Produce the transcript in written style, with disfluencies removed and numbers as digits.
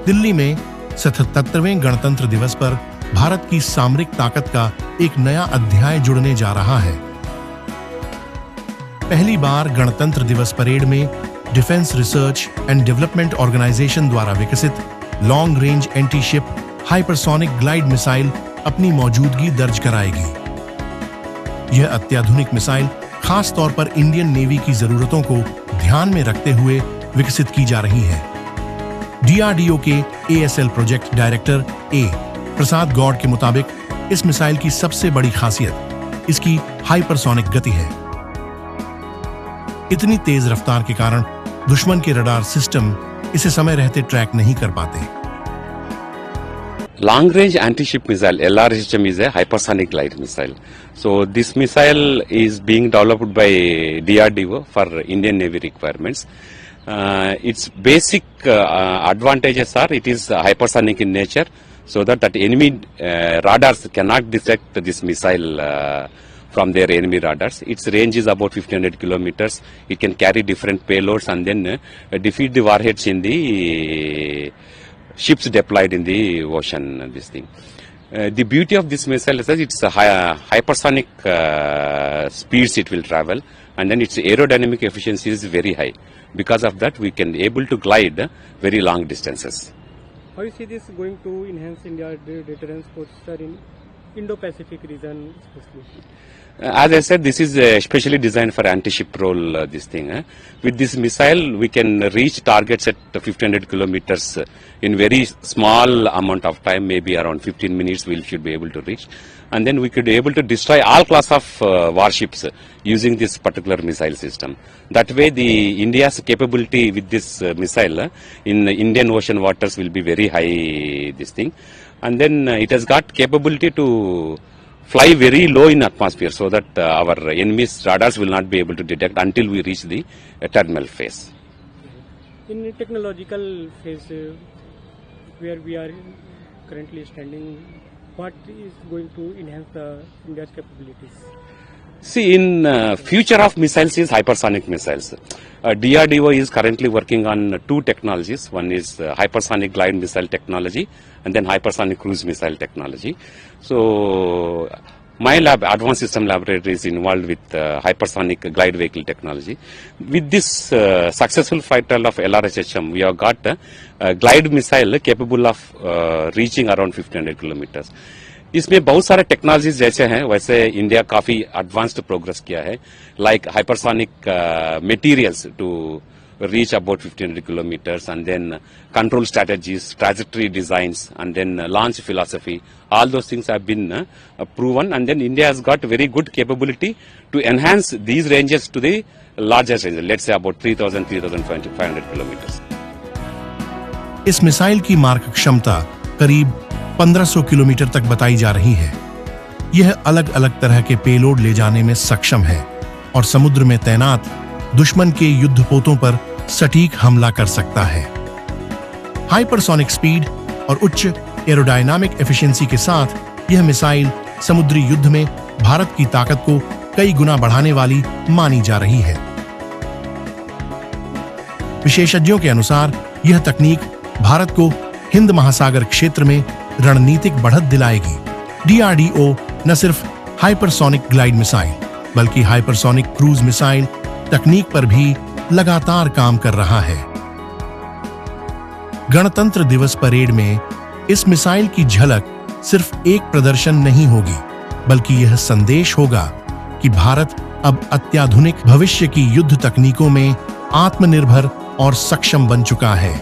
दिल्ली में 77वें गणतंत्र दिवस पर भारत की सामरिक ताकत का एक नया अध्याय जुड़ने जा रहा है। पहली बार गणतंत्र दिवस परेड में defence research and development organisation द्वारा विकसित long range anti ship hypersonic glide missile अपनी मौजूदगी दर्ज कराएगी। यह अत्याधुनिक मिसाइल खास तौर पर इंडियन नेवी की जरूरतों को ध्यान में रखते हुए विकसित की जा रही है। डीआरडीओ के एएसएल प्रोजेक्ट डायरेक्टर प्रसाद गौड़ के मुताबिक इस मिसाइल की सबसे बड़ी खासियत इसकी हाइपरसोनिक गति है। इतनी तेज रफ्तार के कारण दुश्मन के रडार सिस्टम इसे समय रहते ट्रैक नहीं कर पाते। Long range anti-ship missile LRSM is a hypersonic glide missile. So this missile is being developed by DRDO for Indian Navy requirements. Its basic advantages are it is hypersonic in nature, so that enemy radars cannot detect this missile from their enemy radars. Its range is about 1500 kilometers. It can carry different payloads and then defeat the warheads in the ships deployed in the ocean. This thing. The beauty of this missile is that it's a hypersonic speeds it will travel, and then its aerodynamic efficiency is very high. Because of that, we can able to glide very long distances. How you see this going to enhance India's deterrence posture in Indo-Pacific region especially? As I said, this is especially designed for anti-ship role. This thing. With this missile, we can reach targets at 1500 kilometers in very small amount of time, maybe around 15 minutes. We should be able to reach, and then we could be able to destroy all class of warships using this particular missile system. That way, the India's capability with this missile in the Indian Ocean waters will be very high. This thing, and then it has got capability to fly very low in atmosphere, so that our enemy's radars will not be able to detect until we reach the terminal phase. In the technological phase where we are currently standing, what is going to enhance India's capabilities? See, in future of missiles is hypersonic missiles. DRDO is currently working on two technologies. One is hypersonic glide missile technology, and then hypersonic cruise missile technology. So my lab, Advanced System Laboratory, is involved with hypersonic glide vehicle technology. With this successful flight trial of LRSM, we have got a glide missile capable of reaching around 1500 kilometers. इसमें बहुत सारे technologies जैसे हैं वैसे India काफी advanced progress किया है, like hypersonic materials to reach about 1500 kilometers, and then control strategies, trajectory designs, and then launch philosophy. All those things have been proven, and then India has got very good capability to enhance these ranges to the largest range, let's say about 3,000-3,500 kilometers. इस missile की मारक क्षमता करीब 1500 kilometre तक बताई जा रही है। यह अलग अलग तरह के पेलोड ले जाने में सक्षम है और समुद्र में तैनात दुश्मन के युद्धपोतों पर सटीक हमला कर सकता है। हाइपरसोनिक स्पीड और उच्च एरोडायनामिक एफिशिएंसी के साथ यह मिसाइल समुद्री युद्ध में भारत की ताकत को कई गुना बढ़ाने वाली मानी जा रही है। विशेषज्ञों के अनुसार यह तकनीक भारत को हिंद महासागर क्षेत्र में रणनीतिक बढ़त दिलाएगी। डीआरडीओ न सिर्फ हाइपरसोनिक ग्लाइड मिसाइल बल्कि हाइपरसोनिक क्रूज मिसाइल तकनीक पर भी लगातार काम कर रहा है। गणतंत्र दिवस परेड में इस मिसाइल की झलक सिर्फ एक प्रदर्शन नहीं होगी, बल्कि यह संदेश होगा कि भारत अब अत्याधुनिक भविष्य की युद्ध तकनीकों में आत्मनिर्भर और सक्षम बन चुका है।